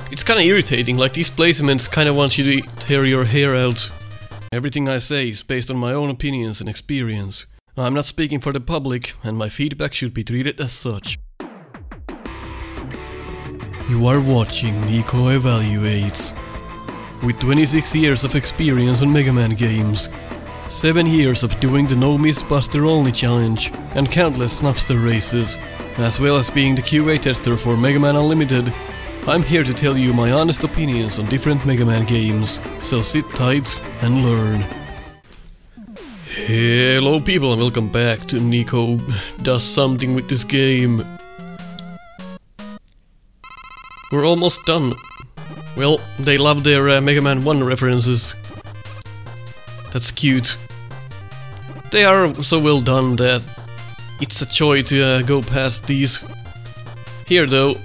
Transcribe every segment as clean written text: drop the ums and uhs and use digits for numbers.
It's kinda irritating, like these placements kinda want you to tear your hair out. Everything I say is based on my own opinions and experience. I'm not speaking for the public, and my feedback should be treated as such. You are watching Nico Evaluates. With 26 years of experience on Mega Man games, 7 years of doing the No Miss Buster Only challenge, and countless Snupster Races, as well as being the QA tester for Mega Man Unlimited, I'm here to tell you my honest opinions on different Mega Man games, so sit tight and learn. Hello people and welcome back to Nico Does Something with this game. We're almost done. Well, they love their Mega Man 1 references. That's cute. They are so well done that it's a joy to go past these. Here though,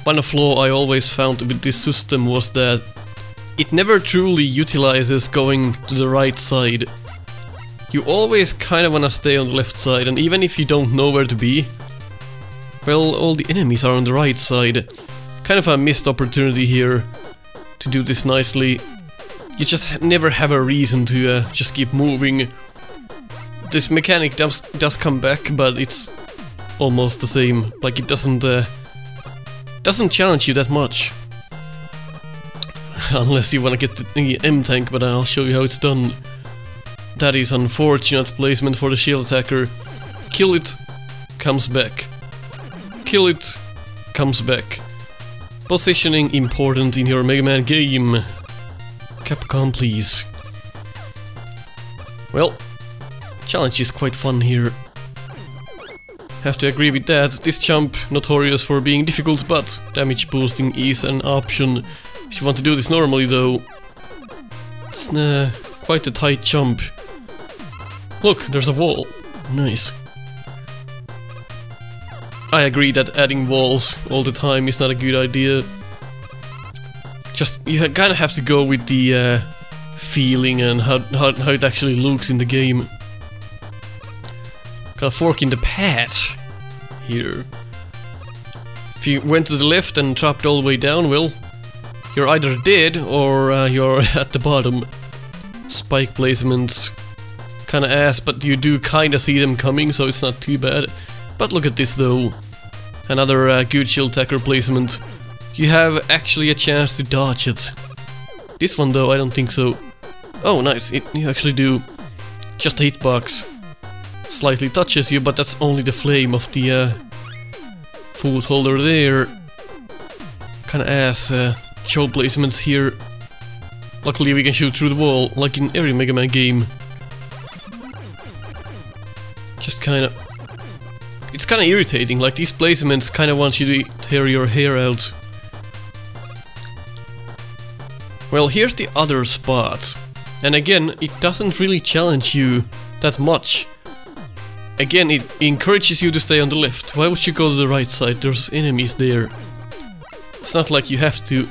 one flaw I always found with this system was that it never truly utilizes going to the right side. You always kinda wanna stay on the left side, and even if you don't know where to be, well, all the enemies are on the right side. Kind of a missed opportunity here to do this nicely. You just never have a reason to just keep moving. This mechanic does come back, but it's almost the same. Like it doesn't challenge you that much. Unless you wanna get the M-Tank, but I'll show you how it's done. That is unfortunate placement for the shield attacker. Kill it, comes back. Kill it, comes back. Positioning important in your Mega Man game. Capcom, please. Well, challenge is quite fun here. Have to agree with that. This jump, notorious for being difficult, but damage boosting is an option. If you want to do this normally though, it's quite a tight jump. Look, there's a wall. Nice. I agree that adding walls all the time is not a good idea. Just, you kinda have to go with the feeling and how it actually looks in the game. Got a fork in the path here. If you went to the left and dropped all the way down, well, you're either dead or you're at the bottom. Spike placements, kinda ass, but you do kinda see them coming, so it's not too bad. But look at this though. Another good shield attacker placement. You have actually a chance to dodge it. This one though, I don't think so. Oh nice, you actually do. Just a hitbox. Slightly touches you, but that's only the flame of the foot holder there. Kinda ass show placements here. Luckily we can shoot through the wall, like in every Mega Man game. Just kinda... It's kinda irritating, like these placements kinda want you to tear your hair out. Well, here's the other spot. And again, it doesn't really challenge you that much. Again, it encourages you to stay on the left. Why would you go to the right side? There's enemies there. It's not like you have to.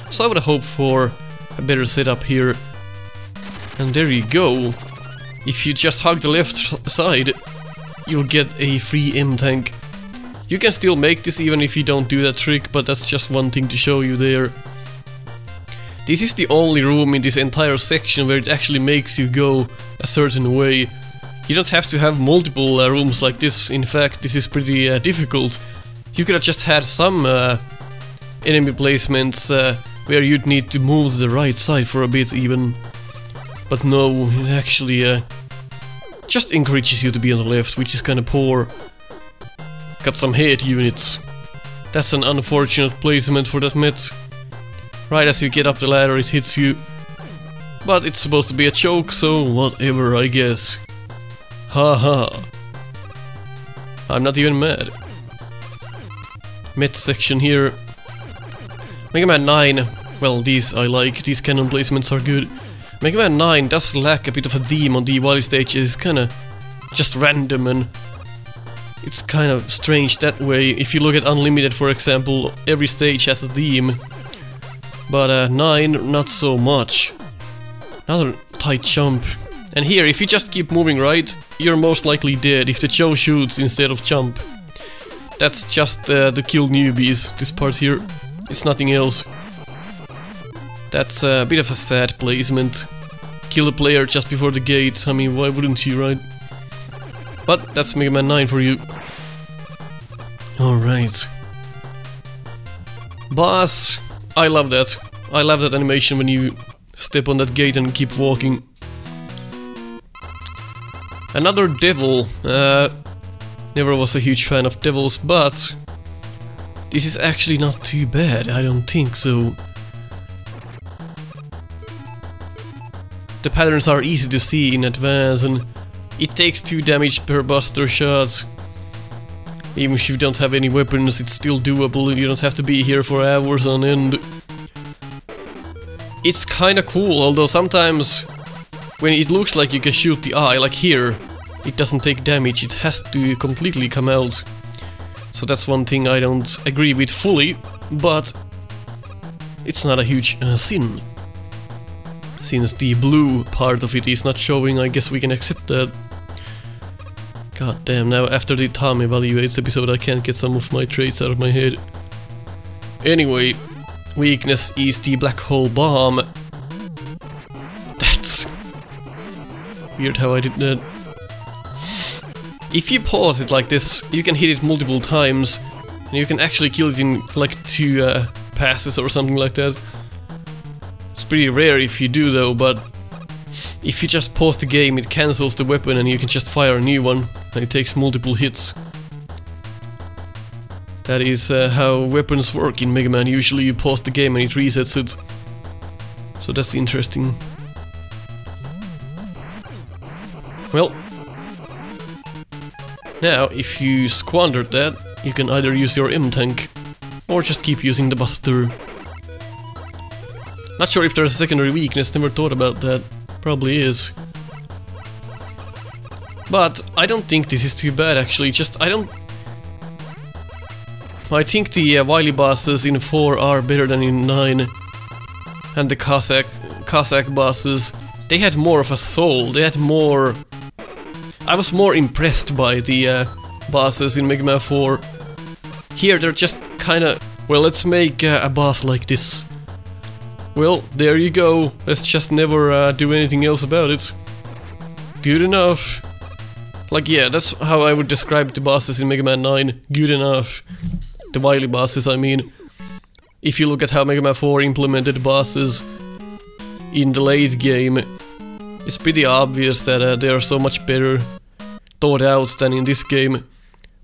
So I would hope for a better setup here. And there you go. If you just hug the left side, you'll get a free M-Tank. You can still make this even if you don't do that trick, but that's just one thing to show you there. This is the only room in this entire section where it actually makes you go a certain way. You don't have to have multiple rooms like this. In fact, this is pretty difficult. You could have just had some enemy placements where you'd need to move to the right side for a bit even. But no, it actually just encourages you to be on the left, which is kinda poor. Got some hit units. That's an unfortunate placement for that met. Right as you get up the ladder it hits you. But it's supposed to be a choke, so whatever, I guess. Haha. I'm not even mad. Met section here. Mega Man 9. Well, these I like, these cannon placements are good. Mega Man 9 does lack a bit of a theme on the Wily stages, kinda just random and it's kind of strange that way. If you look at Unlimited for example, every stage has a theme, but 9 not so much. Another tight jump, And here, if you just keep moving right, you're most likely dead if the Joe shoots instead of jump. That's just to kill newbies, this part here. It's nothing else. That's a bit of a sad placement. Kill a player just before the gate. I mean, why wouldn't you, right? But that's Mega Man 9 for you. Alright. Boss. I love that. I love that animation when you step on that gate and keep walking. Another devil. Never was a huge fan of devils, but this is actually not too bad. I don't think so. The patterns are easy to see in advance, and it takes 2 damage per buster shot. Even if you don't have any weapons, it's still doable. You don't have to be here for hours on end. It's kinda cool, although sometimes when it looks like you can shoot the eye, like here, it doesn't take damage, it has to completely come out. So that's one thing I don't agree with fully, but it's not a huge sin. Since the blue part of it is not showing, I guess we can accept that. God damn, now after the Tom Evaluates episode I can't get some of my traits out of my head. Anyway, weakness is the black hole bomb. That's weird how I did that. If you pause it like this, you can hit it multiple times, and you can actually kill it in like 2 passes or something like that. It's pretty rare if you do though, but if you just pause the game, it cancels the weapon and you can just fire a new one, and it takes multiple hits. That is how weapons work in Mega Man. Usually you pause the game and it resets it. So that's interesting. Well, now if you squandered that, you can either use your M-Tank or just keep using the Buster. Not sure if there's a secondary weakness, never thought about that. Probably is. But I don't think this is too bad actually, I think the Wily bosses in 4 are better than in 9. And the Cossack bosses, they had more of a soul, they had more... I was more impressed by the bosses in Mega Man 4. Here they're just kinda... Well, let's make a boss like this. Well, there you go. Let's just never do anything else about it. Good enough. Like, yeah, that's how I would describe the bosses in Mega Man 9. Good enough. The Wily bosses, I mean. If you look at how Mega Man 4 implemented bosses in the late game, it's pretty obvious that they are so much better thought out than in this game.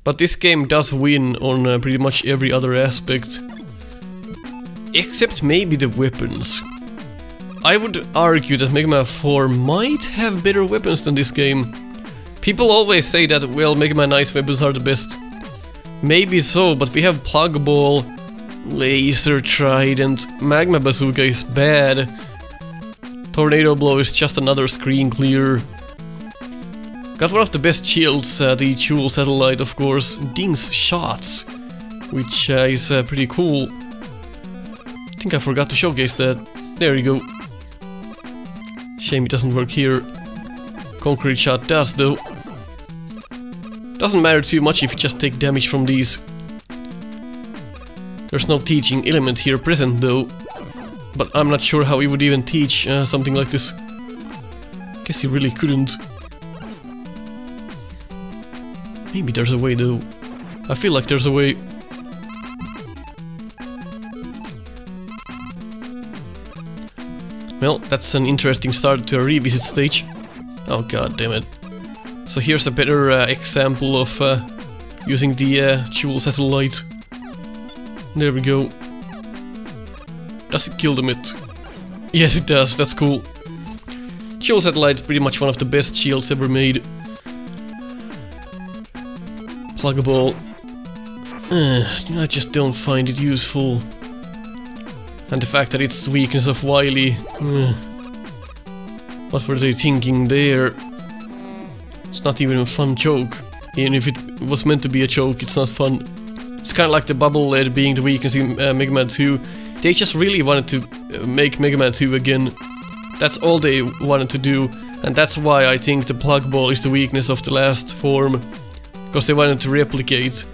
But this game does win on pretty much every other aspect. Except maybe the weapons. I would argue that Mega Man 4 might have better weapons than this game. People always say that, well, Mega Man 9's weapons are the best. Maybe so, but we have Plug Ball, Laser Trident, Magma Bazooka is bad. Tornado Blow is just another screen clear. Got one of the best shields, the Jewel Satellite, of course, Ding's Shots, which is pretty cool. I think I forgot to showcase that. There you go. Shame it doesn't work here. Concrete Shot does, though. Doesn't matter too much if you just take damage from these. There's no teaching element here present, though. But I'm not sure how he would even teach something like this. Guess he really couldn't. Maybe there's a way, though. I feel like there's a way. Well, that's an interesting start to a revisit stage. Oh god damn it. So here's a better example of using the Jewel Satellite. There we go. Does it kill the myth? Yes it does, that's cool. Jewel Satellite, pretty much one of the best shields ever made. Pluggable. I just don't find it useful. And the fact that it's the weakness of Wily. What were they thinking there? It's not even a fun joke. Even if it was meant to be a joke, it's not fun. It's kind of like the bubble lead being the weakness in Mega Man 2. They just really wanted to make Mega Man 2 again. That's all they wanted to do. And that's why I think the plug ball is the weakness of the last form. Because they wanted to replicate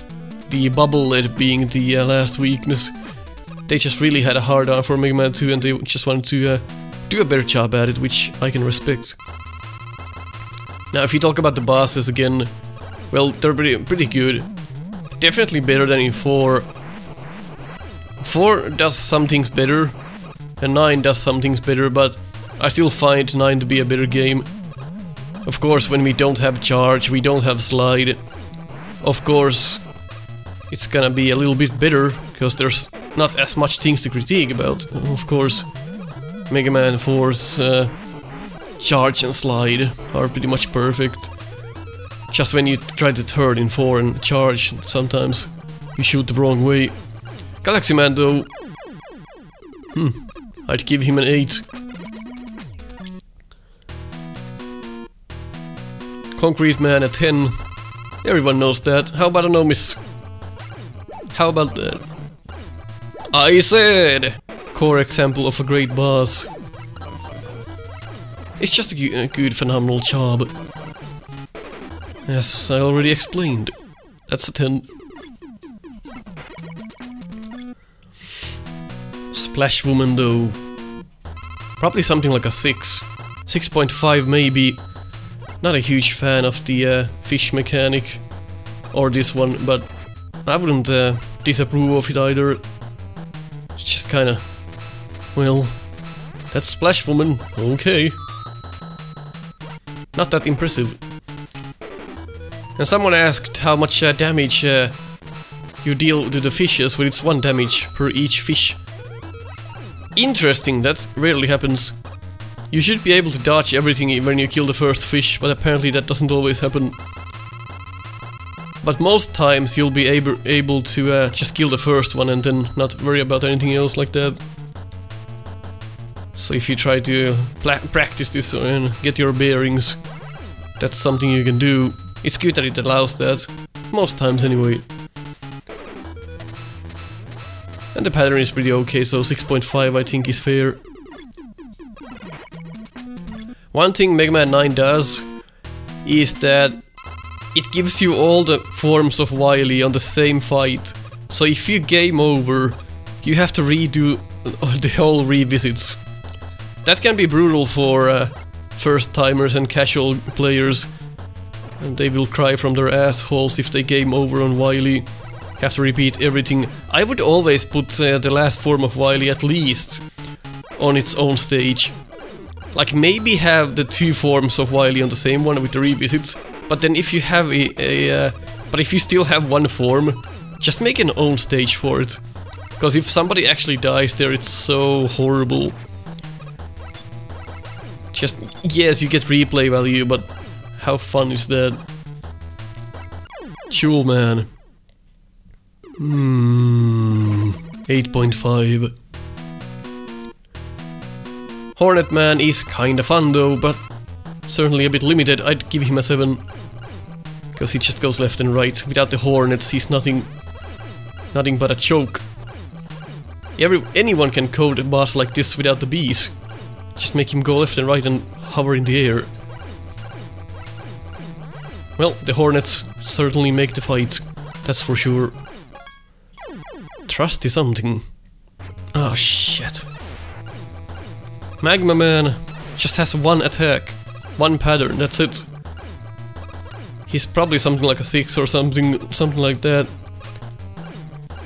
the bubble lead being the last weakness. They just really had a hard on for Mega Man 2 and they just wanted to do a better job at it, which I can respect. Now if you talk about the bosses again, well, they're pretty good. Definitely better than in 4. 4 does some things better, and 9 does some things better, but I still find 9 to be a better game. Of course, when we don't have charge, we don't have slide, of course, it's gonna be a little bit better, because there's not as much things to critique about. Of course, Mega Man 4's charge and slide are pretty much perfect. Just when you try to turn in 4 and charge, sometimes you shoot the wrong way. Galaxy Man though, I'd give him an 8. Concrete Man a 10. Everyone knows that. How about a no miss? How about that? I said! Core example of a great boss. It's just a good, phenomenal job. As I already explained. That's a 10. Splash Woman though. Probably something like a 6. 6.5 maybe. Not a huge fan of the fish mechanic. Or this one, but I wouldn't disapprove of it either. It's just kinda... well... that's Splash Woman, okay. Not that impressive. And someone asked how much damage you deal to the fishes when it's 1 damage per each fish. Interesting, that rarely happens. You should be able to dodge everything when you kill the first fish, but apparently that doesn't always happen. But most times you'll be able to just kill the first one and then not worry about anything else like that. So if you try to practice this and get your bearings, that's something you can do. It's good that it allows that, most times anyway. And the pattern is pretty okay, so 6.5 I think is fair. One thing Mega Man 9 does is that it gives you all the forms of Wily on the same fight. So if you game over, you have to redo the whole revisits. That can be brutal for first-timers and casual players. And they will cry from their assholes if they game over on Wily. Have to repeat everything. I would always put the last form of Wily at least on its own stage. Like maybe have the 2 forms of Wily on the same one with the revisits. But then if you have but if you still have 1 form, just make an own stage for it. Because if somebody actually dies there, it's so horrible. Just, yes, you get replay value, but how fun is that? Jewel Man. 8.5. Hornet Man is kinda fun though, but certainly a bit limited. I'd give him a 7. Because he just goes left and right. Without the hornets, he's nothing but a choke. Anyone can code a boss like this without the bees. Just make him go left and right and hover in the air. Well, the hornets certainly make the fight, that's for sure. Trusty something. Oh shit. Magma Man just has 1 attack, 1 pattern, that's it. He's probably something like a 6 or something like that.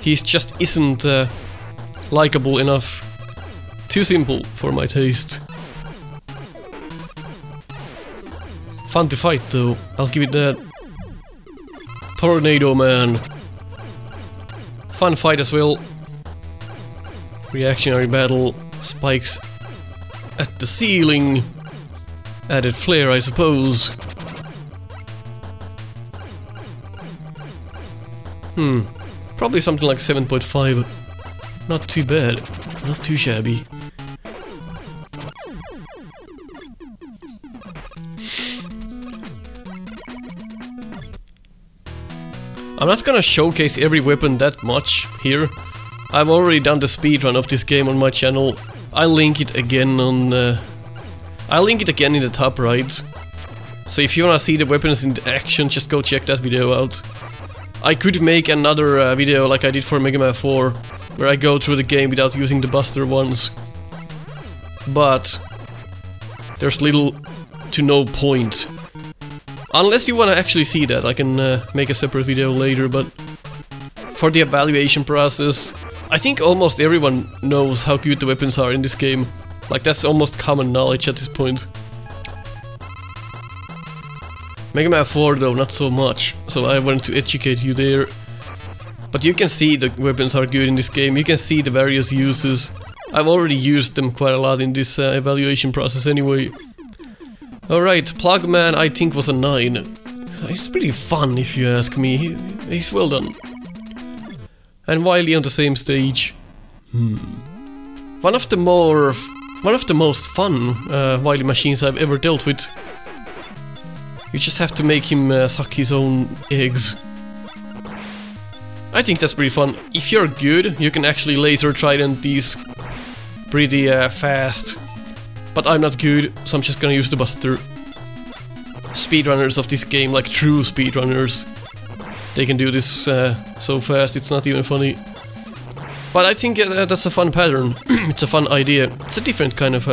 He just isn't likable enough. Too simple for my taste. Fun to fight though, I'll give it that. Tornado Man. Fun fight as well. Reactionary battle, spikes at the ceiling. Added flair, I suppose. Probably something like 7.5. Not too bad, not too shabby. I'm not gonna showcase every weapon that much here. I've already done the speedrun of this game on my channel. I'll link it again on... I'll link it again in the top right. So if you wanna see the weapons in action, just go check that video out. I could make another video like I did for Mega Man 4, where I go through the game without using the Buster ones. But there's little to no point. Unless you wanna actually see that, I can make a separate video later, but for the evaluation process, I think almost everyone knows how good the weapons are in this game. Like, that's almost common knowledge at this point. Mega Man 4 though, not so much, so I wanted to educate you there. But you can see the weapons are good in this game, you can see the various uses. I've already used them quite a lot in this evaluation process anyway. Alright, Plugman I think was a 9. He's pretty fun if you ask me, he's well done. And Wily on the same stage. One of the most fun Wily machines I've ever dealt with. You just have to make him suck his own eggs. I think that's pretty fun. If you're good, you can actually laser trident these pretty fast. But I'm not good, so I'm just gonna use the Buster. Speedrunners of this game, like true speedrunners, they can do this so fast, it's not even funny. But I think that's a fun pattern. It's a fun idea. It's a different kind of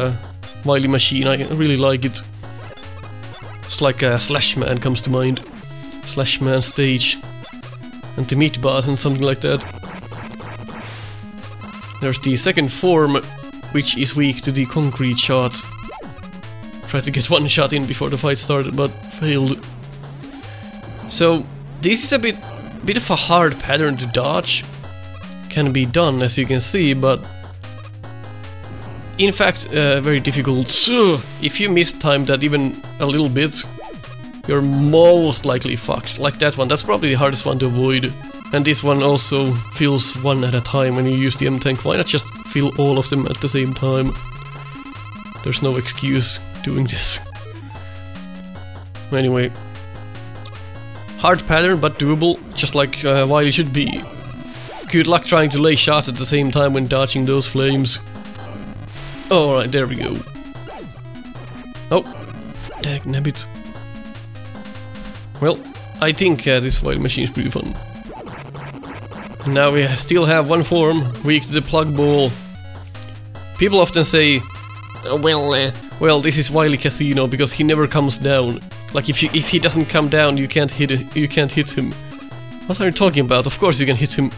Wily machine, I really like it. It's like Slash Man comes to mind. Slash Man stage. And the Meat Boss and something like that. There's the second form, which is weak to the concrete shot. Tried to get one shot in before the fight started, but failed. So, this is a bit of a hard pattern to dodge. Can be done, as you can see, but in fact, very difficult. If you mistime that even a little bit, you're most likely fucked. Like that one, that's probably the hardest one to avoid. And this one also fills one at a time when you use the M-Tank. Why not just fill all of them at the same time? There's no excuse doing this. Anyway. Hard pattern, but doable, just like Wily should be. Good luck trying to lay shots at the same time when dodging those flames. Alright, there we go. Oh, dagnabbit. Well, I think this Wily machine is pretty fun. And now we still have one form, weak to the plug ball. People often say, well, this is Wily Casino because he never comes down. Like if he doesn't come down, you can't hit him. What are you talking about? Of course you can hit him.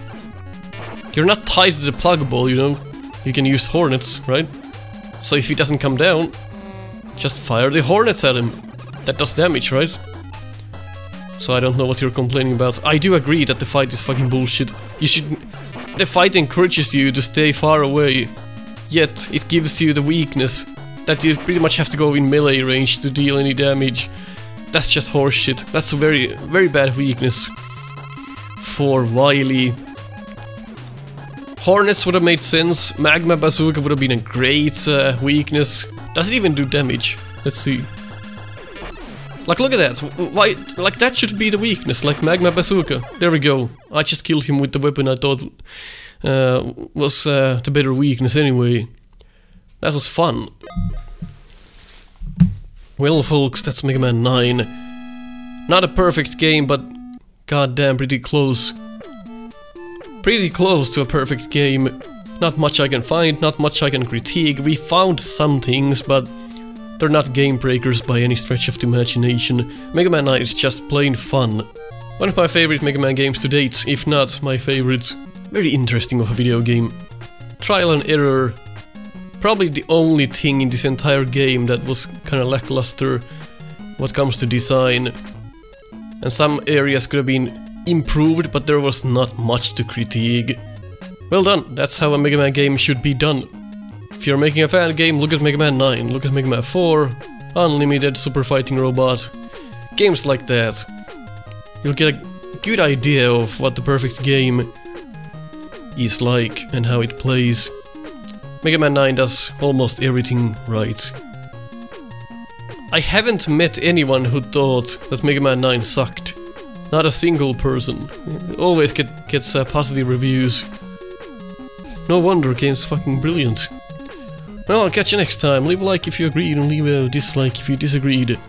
You're not tied to the plug ball, you know. You can use hornets, right? So if he doesn't come down, just fire the hornets at him. That does damage, right? So I don't know what you're complaining about. I do agree that the fight is fucking bullshit. The fight encourages you to stay far away, yet it gives you the weakness that you pretty much have to go in melee range to deal any damage. That's just horseshit. That's a very, very bad weakness for Wily. Hornets would have made sense. Magma Bazooka would have been a great weakness. Does it even do damage? Let's see. Like, look at that. Why? Like, that should be the weakness, like Magma Bazooka. There we go. I just killed him with the weapon I thought was the better weakness anyway. That was fun. Well, folks, that's Mega Man 9. Not a perfect game, but goddamn pretty close. Pretty close to a perfect game. Not much I can find, not much I can critique. We found some things, but they're not game breakers by any stretch of the imagination. Mega Man 9 is just plain fun. One of my favorite Mega Man games to date, if not my favorite. Very interesting of a video game. Trial and error. Probably the only thing in this entire game that was kinda lackluster what comes to design. And some areas could have been improved, but there was not much to critique. Well done, that's how a Mega Man game should be done. If you're making a fan game, look at Mega Man 9, look at Mega Man 4, Unlimited, Super Fighting Robot, games like that. You'll get a good idea of what the perfect game is like and how it plays. Mega Man 9 does almost everything right. I haven't met anyone who thought that Mega Man 9 sucked. Not a single person. Always gets positive reviews. No wonder, game's fucking brilliant. Well, I'll catch you next time. Leave a like if you agreed and leave a dislike if you disagreed.